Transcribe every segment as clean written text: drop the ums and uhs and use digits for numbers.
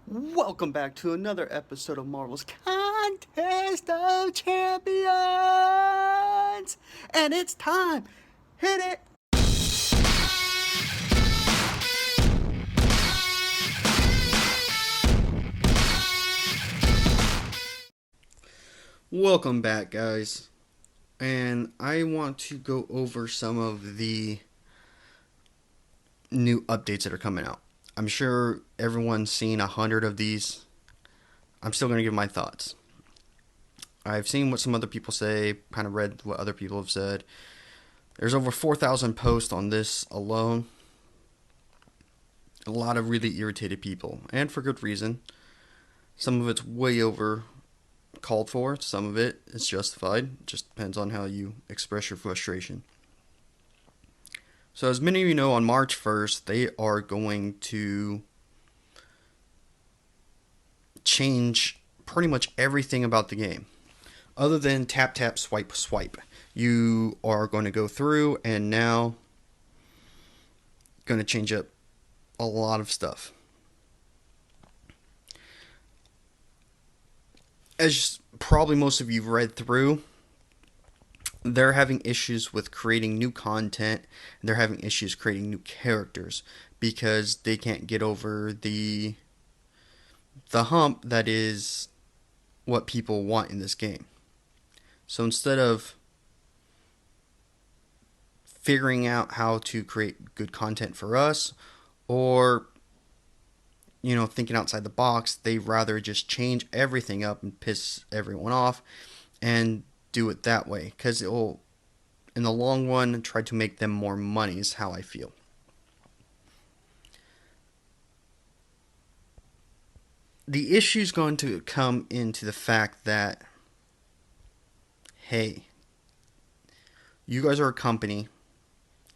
Welcome back to another episode of Marvel's Contest of Champions! And it's time! Hit it! Welcome back, guys. And I want to go over some of the new updates that are coming out. I'm sure everyone's seen 100 of these. I'm still going to give my thoughts. I've seen what some other people say, kind of read what other people have said. There's over 4,000 posts on this alone. A lot of really irritated people, and for good reason. Some of it's way over called for, some of it is justified. It just depends on how you express your frustration. So, as many of you know, on March 1st, they are going to change pretty much everything about the game. Other than tap, tap, swipe, swipe. You are going to go through and now going to change up a lot of stuff. As probably most of you have read through, they're having issues with creating new content. They're having issues creating new characters because they can't get over the hump that is what people want in this game. So instead of figuring out how to create good content for us or thinking outside the box, they rather just change everything up and piss everyone off and do it that way because it will, in the long run, try to make them more money is how I feel. The issue is going to come into the fact that, hey, you guys are a company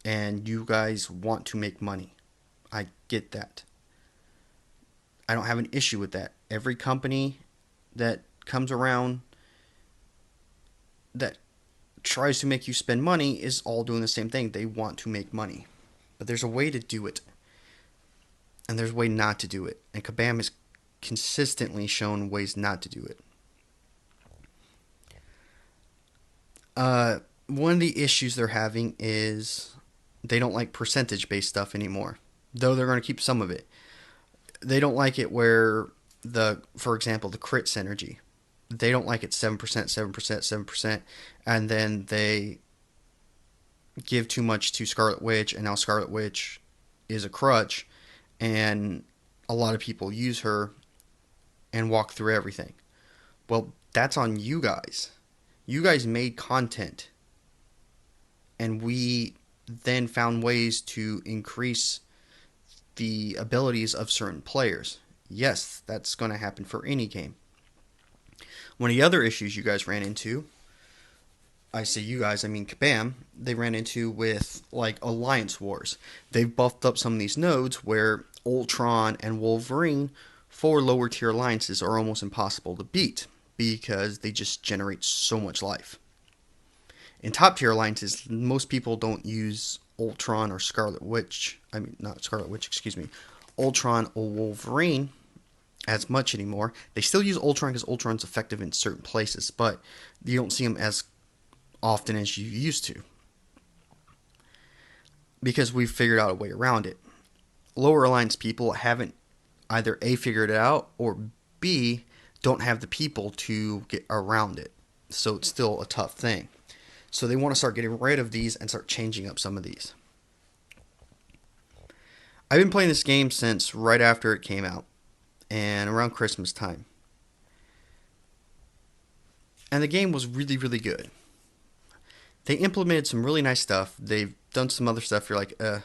and you guys want to make money. I get that. I don't have an issue with that. Every company that comes around that tries to make you spend money is all doing the same thing. They want to make money. But there's a way to do it. And there's a way not to do it. And Kabam has consistently shown ways not to do it. One of the issues they're having is they don't like percentage-based stuff anymore. Though they're going to keep some of it. They don't like it where for example, the crit synergy. They don't like it 7%, 7%, 7%, and then they give too much to Scarlet Witch, and now Scarlet Witch is a crutch, and a lot of people use her and walk through everything. Well, that's on you guys. You guys made content, and we then found ways to increase the abilities of certain players. Yes, that's going to happen for any game. One of the other issues you guys ran into, I say you guys, I mean Kabam, they ran into with like Alliance Wars. They've buffed up some of these nodes where Ultron and Wolverine for lower tier alliances are almost impossible to beat because they just generate so much life. In top tier alliances, most people don't use Ultron or Scarlet Witch. I mean, not Scarlet Witch, excuse me. Ultron or Wolverine as much anymore. They still use Ultron because Ultron's effective in certain places, but you don't see him as often as you used to because we've figured out a way around it. Lower alliance people haven't either A, figured it out, or B, don't have the people to get around it. So it's still a tough thing. So they want to start getting rid of these and start changing up some of these. I've been playing this game since right after it came out and around Christmas time. And the game was really, really good. They implemented some really nice stuff. They've done some other stuff. You're like, but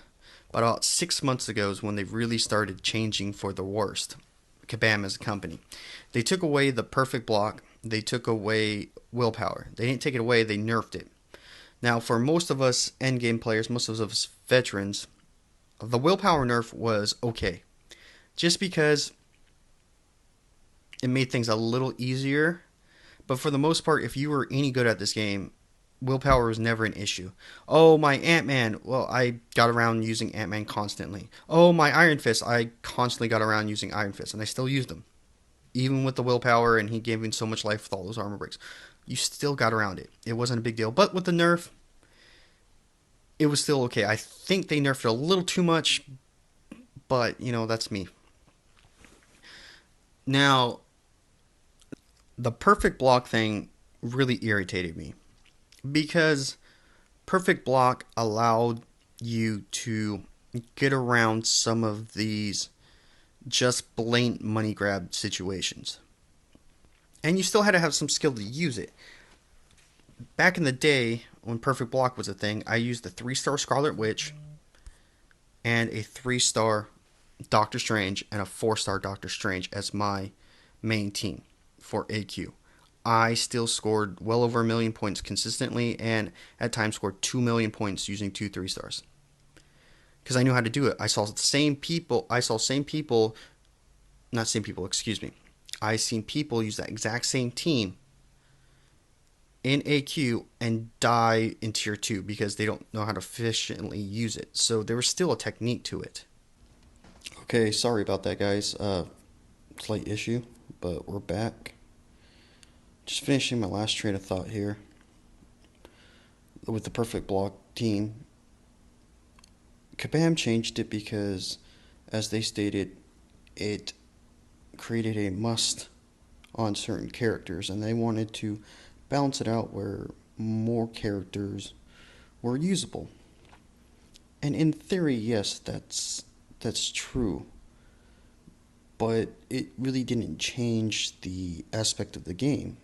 about 6 months ago is when they really started changing for the worst. Kabam as a company. They took away the perfect block. They took away willpower. They didn't take it away, they nerfed it. Now, for most of us endgame players, most of us veterans, the willpower nerf was okay. Just because it made things a little easier. But for the most part, if you were any good at this game, Willpower was never an issue. Oh, my Ant-Man. Well, I got around using Ant-Man constantly. Oh, my Iron Fist. I constantly got around using Iron Fist, and I still used them. Even with the willpower, and he gave me so much life with all those armor breaks. You still got around it. It wasn't a big deal. But with the nerf, it was still okay. I think they nerfed it a little too much, but, that's me. Now, the perfect block thing really irritated me because perfect block allowed you to get around some of these just blatant money grab situations. And you still had to have some skill to use it. Back in the day, when perfect block was a thing, I used the 3-star Scarlet Witch and a 3-star Doctor Strange and a 4-star Doctor Strange as my main team for AQ. I still scored well over 1,000,000 points consistently, and at times scored 2,000,000 points using 2 3-stars. Because I knew how to do it. I saw same people, not same people, excuse me. I seen people use that exact same team in AQ and die in tier 2 because they don't know how to efficiently use it. So there was still a technique to it. Okay, sorry about that, guys. Slight issue, but we're back. Just finishing my last train of thought here with the perfect block team. Kabam changed it because, as they stated, it created a must on certain characters, and they wanted to balance it out where more characters were usable. And in theory, yes, that's true. But it really didn't change the aspect of the game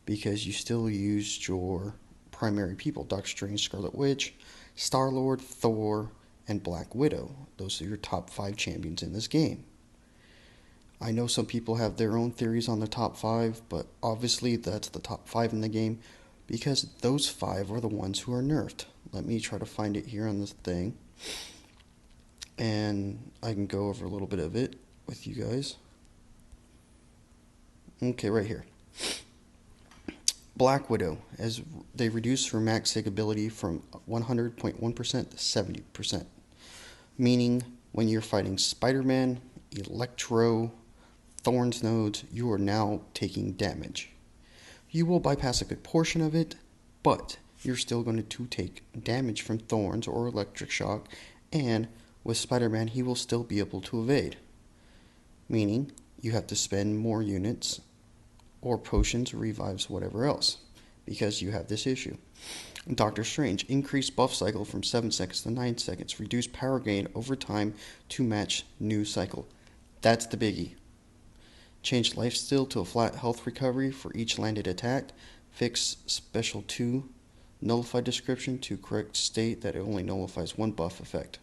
because you still used your primary people: Doctor Strange, Scarlet Witch, Star-Lord, Thor, and Black Widow. Those are your top 5 champions in this game. I know some people have their own theories on the top 5, but obviously that's the top 5 in the game because those 5 are the ones who are nerfed. Let me try to find it here on this thing, and I can go over a little bit of it with you guys. Okay, right here. Black Widow, as they reduced her max sig ability from 100.1% to 70%. Meaning, when you're fighting Spider-Man, Electro, Thorn's nodes, you are now taking damage. You will bypass a good portion of it, but you're still going to take damage from Thorns or Electric Shock, and with Spider-Man, he will still be able to evade. Meaning, you have to spend more units or potions, revives, whatever else, because you have this issue. Doctor Strange, increased buff cycle from 7 seconds to 9 seconds, reduced power gain over time to match new cycle. That's the biggie. Changed lifesteal to a flat health recovery for each landed attack. Fix special 2 nullify description to correct state that it only nullifies 1 buff effect.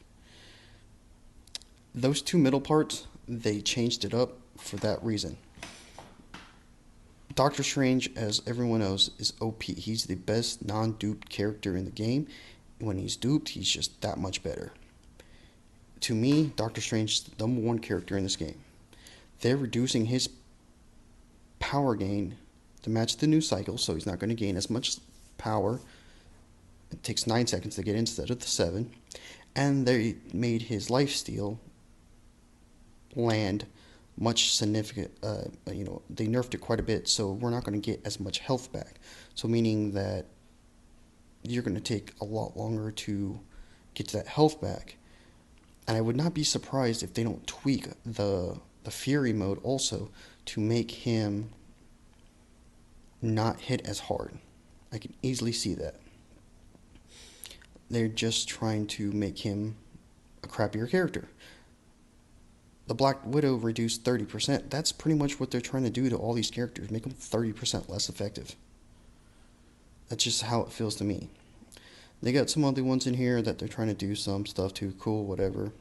Those 2 middle parts, they changed it up for that reason. Doctor Strange, as everyone knows, is OP. He's the best non-duped character in the game. When he's duped, he's just that much better. To me, Doctor Strange is the number 1 character in this game. They're reducing his power gain to match the new cycle, so he's not going to gain as much power. It takes 9 seconds to get instead of the 7. And they made his lifesteal land much significant. They nerfed it quite a bit, so we're not going to get as much health back. So meaning that you're going to take a lot longer to get to that health back. And I would not be surprised if they don't tweak the Fury mode also to make him not hit as hard. I can easily see that. They're just trying to make him a crappier character. The Black Widow reduced 30%. That's pretty much what they're trying to do to all these characters. Make them 30% less effective. That's just how it feels to me. They got some other ones in here that they're trying to do some stuff to. Cool, whatever.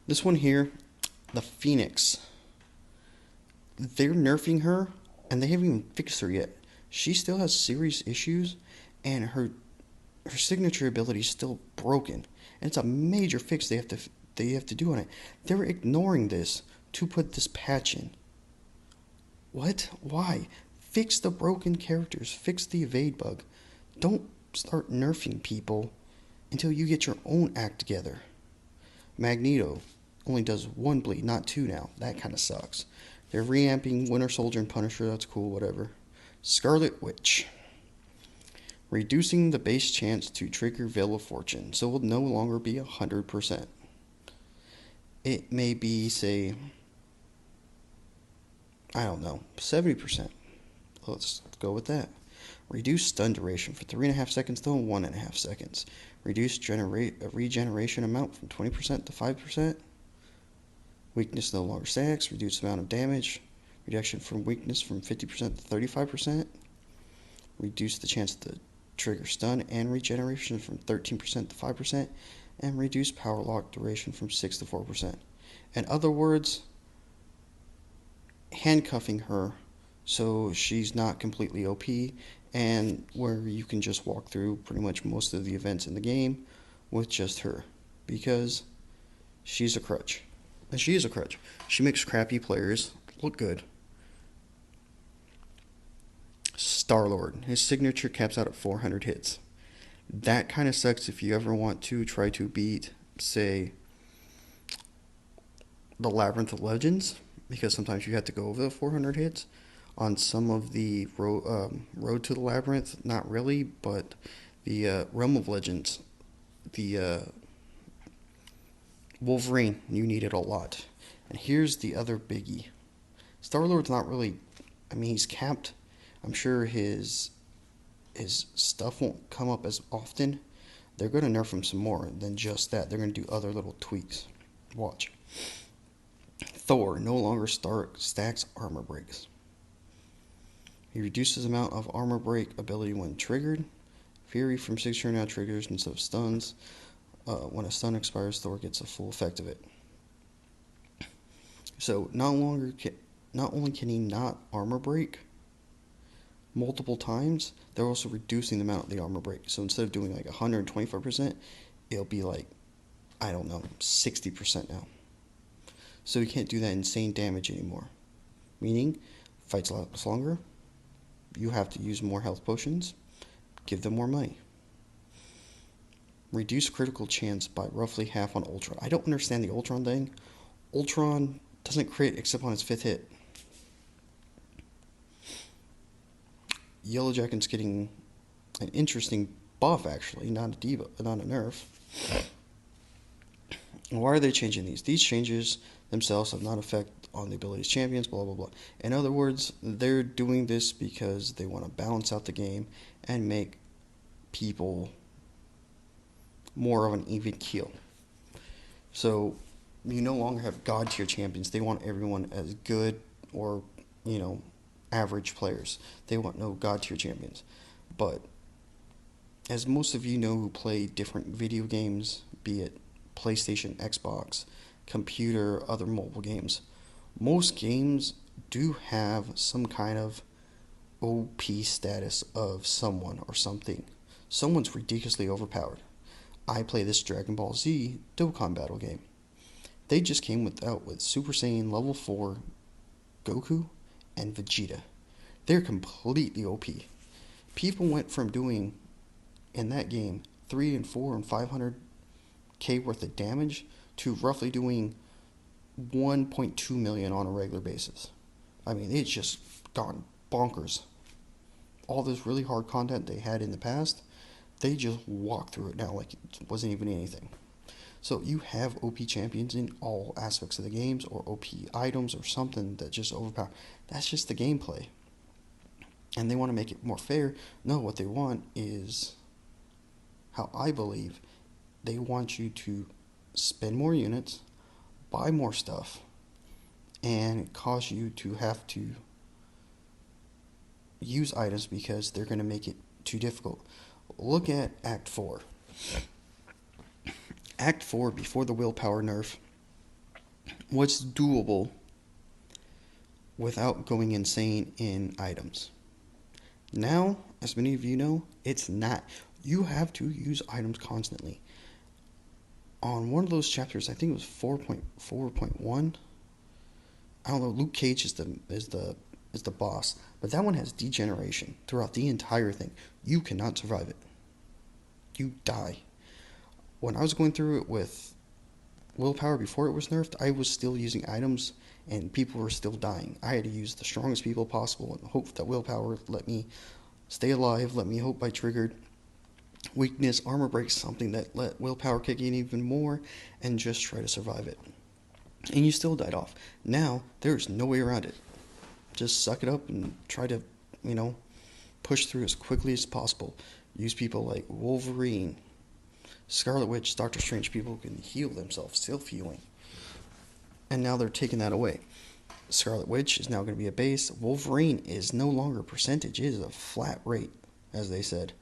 This one here, the Phoenix. They're nerfing her, and they haven't even fixed her yet. She still has serious issues, and her signature ability is still broken. And it's a major fix they have to do on it. They're ignoring this to put this patch in. What? Why? Fix the broken characters. Fix the evade bug. Don't start nerfing people until you get your own act together. Magneto only does one bleed, not two now. That kind of sucks. They're reamping Winter Soldier and Punisher. That's cool, whatever. Scarlet Witch. Reducing the base chance to trigger Veil of Fortune, so it will no longer be 100%. It may be, say, I don't know, 70%. Let's go with that. Reduce stun duration for 3.5 seconds to 1.5 seconds. Reduce regeneration amount from 20% to 5%. Weakness no longer stacks. Reduce amount of damage. Reduction from weakness from 50% to 35%. Reduce the chance to trigger stun and regeneration from 13% to 5%. And reduce power lock duration from 6 to 4%. In other words, handcuffing her so she's not completely OP, and where you can just walk through pretty much most of the events in the game with just her, because she's a crutch. And she is a crutch. She makes crappy players look good. Star-Lord. His signature caps out at 400 hits. That kind of sucks if you ever want to try to beat, say, the Labyrinth of Legends, because sometimes you have to go over the 400 hits. On some of the Road to the Labyrinth, not really, but the Realm of Legends, the Wolverine, you need it a lot. And here's the other biggie. Star-Lord's not really, I mean, he's capped. I'm sure his stuff won't come up as often. They're going to nerf him some more than just that. They're going to do other little tweaks. Watch. Thor no longer stacks armor breaks. He reduces the amount of armor break ability when triggered. Fury from signature now triggers instead of stuns. When a stun expires, Thor gets a full effect of it. So not only can he not armor break multiple times, they're also reducing the amount of the armor break. So instead of doing like 125%, it'll be like, I don't know, 60% now. So he can't do that insane damage anymore. Meaning, fights last longer. You have to use more health potions. Give them more money. Reduce critical chance by roughly half on Ultron. I don't understand the Ultron thing. Ultron doesn't crit except on his 5th hit. Yellowjacket's getting an interesting buff, actually, not a nerf. Why are they changing these? These changes themselves have not effect on the abilities champions, blah, blah, blah. In other words, they're doing this because they want to balance out the game and make people more of an even keel. So you no longer have god tier champions. They want everyone as good or, average players. They want no god tier champions. But as most of you know who play different video games, be it PlayStation, Xbox, computer, other mobile games, most games do have some kind of OP status of someone or something. Someone's ridiculously overpowered. I play this Dragon Ball Z Dokkan battle game. They just came out with Super Saiyan level 4 Goku and Vegeta. They're completely OP. People went from doing, in that game, 3 and 4 and 500k worth of damage to roughly doing 1.2 million on a regular basis. I mean, it's just gone bonkers. All this really hard content they had in the past, they just walk through it now like it wasn't even anything. So you have OP champions in all aspects of the games, or OP items, or something that just overpower. That's just the gameplay. And they want to make it more fair. No, what they want is, how I believe, they want you to spend more units, buy more stuff, and cause you to have to use items because they're going to make it too difficult. Look at Act 4. Act 4, before the willpower nerf, was doable without going insane in items. Now, as many of you know, it's not. You have to use items constantly. On one of those chapters, I think it was 4.4.1, I don't know, Luke Cage is the is the boss, but that one has degeneration throughout the entire thing. You cannot survive it. You die. When I was going through it with willpower before it was nerfed, I was still using items and people were still dying. I had to use the strongest people possible and hope that willpower let me stay alive, let me hope I triggered weakness, armor break, something that let willpower kick in even more, and just try to survive it. And you still died off. Now, there's no way around it. Just suck it up and try to, you know, push through as quickly as possible. Use people like Wolverine, Scarlet Witch, Doctor Strange, people who can heal themselves, self-healing. And now they're taking that away. Scarlet Witch is now going to be a base. Wolverine is no longer a percentage. It is a flat rate, as they said.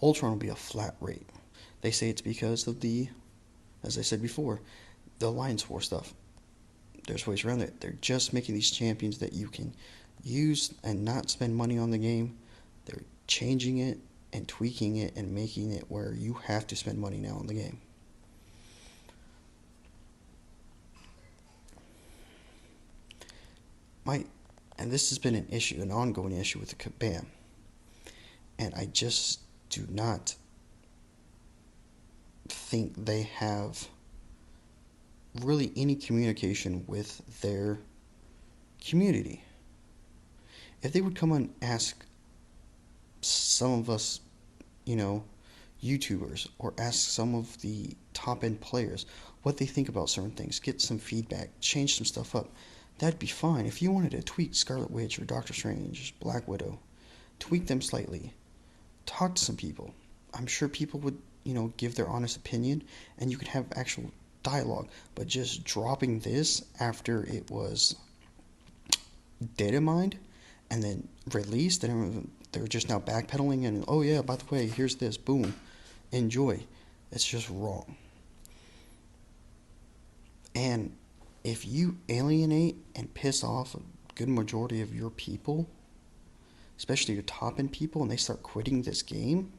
Ultron will be a flat rate. They say it's because of the, as I said before, the Alliance War stuff. There's ways around it. They're just making these champions that you can use and not spend money on the game. They're changing it and tweaking it and making it where you have to spend money now on the game. And this has been an issue, an ongoing issue with the Kabam. And I just do not think they have really any communication with their community. If they would come and ask some of us, YouTubers, or ask some of the top end players what they think about certain things, get some feedback, change some stuff up, that'd be fine. If you wanted to tweak Scarlet Witch or Doctor Strange, Black Widow, tweak them slightly, talk to some people. I'm sure people would, give their honest opinion, and you could have actual dialogue. But just dropping this after it was data-mined and then released, and they're just now backpedaling and, oh yeah, by the way, here's this, boom, enjoy. It's just wrong. And if you alienate and piss off a good majority of your people, especially your top-end people, and they start quitting this game,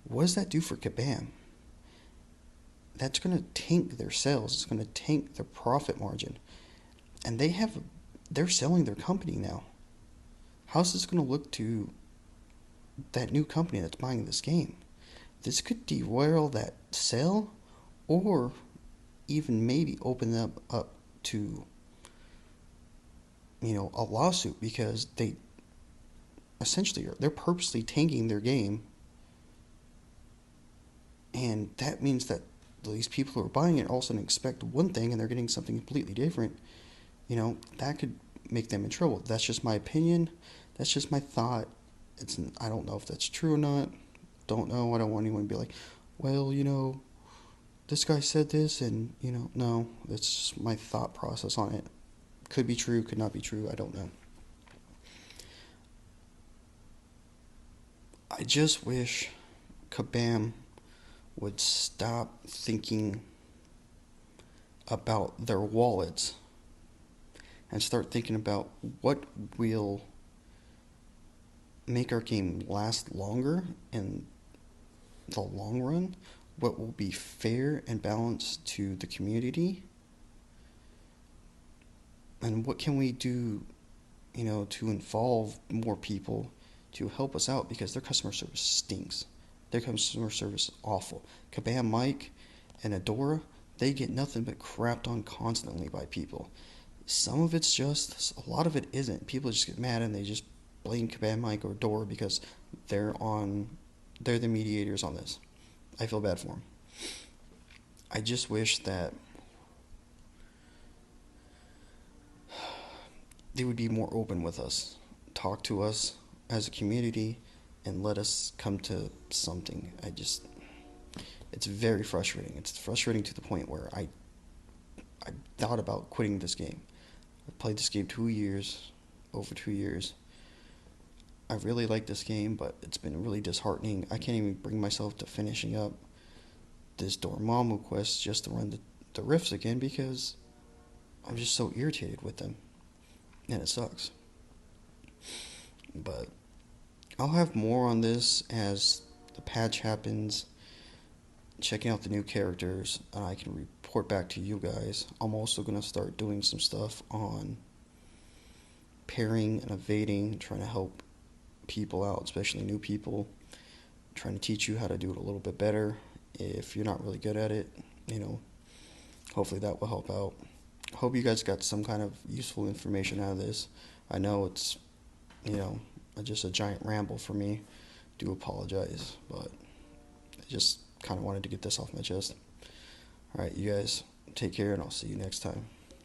what does that do for Kabam? That's going to tank their sales. It's going to tank their profit margin. And they're selling their company now. How's this going to look to that new company that's buying this game? This could derail that sale, or even maybe open them up to, a lawsuit, because they're purposely tanking their game. And that means that these people who are buying it also expect one thing and they're getting something completely different. That could make them in trouble. That's just my opinion. That's just my thought. I don't know if that's true or not. Don't know. I don't want anyone to be like, well, this guy said this, and, no. That's just my thought process on it. Could be true, could not be true. I don't know. I just wish Kabam would stop thinking about their wallets and start thinking about what will make our game last longer in the long run, what will be fair and balanced to the community, and what can we do, to involve more people to help us out, because their customer service stinks. Their customer service is awful. Kabam Mike and Adora, they get nothing but crapped on constantly by people. Some of it's just, a lot of it isn't. People just get mad and they just blame Kabam Mike or Adora because they're the mediators on this. I feel bad for them. I just wish that they would be more open with us, talk to us as a community, and let us come to something. It's very frustrating. It's frustrating to the point where I thought about quitting this game. I've played this game over 2 years. I really like this game, but it's been really disheartening. I can't even bring myself to finishing up this Dormammu quest just to run the rifts again, because I'm just so irritated with them. And it sucks. But I'll have more on this as the patch happens, checking out the new characters, and I can report back to you guys. I'm also going to start doing some stuff on parrying and evading, trying to help people out, especially new people, trying to teach you how to do it a little bit better. If you're not really good at it, you know, hopefully that will help out. Hope you guys got some kind of useful information out of this. I know it's, you know, just a giant ramble for me. Do apologize, but I just kind of wanted to get this off my chest. All right, you guys take care, and I'll see you next time.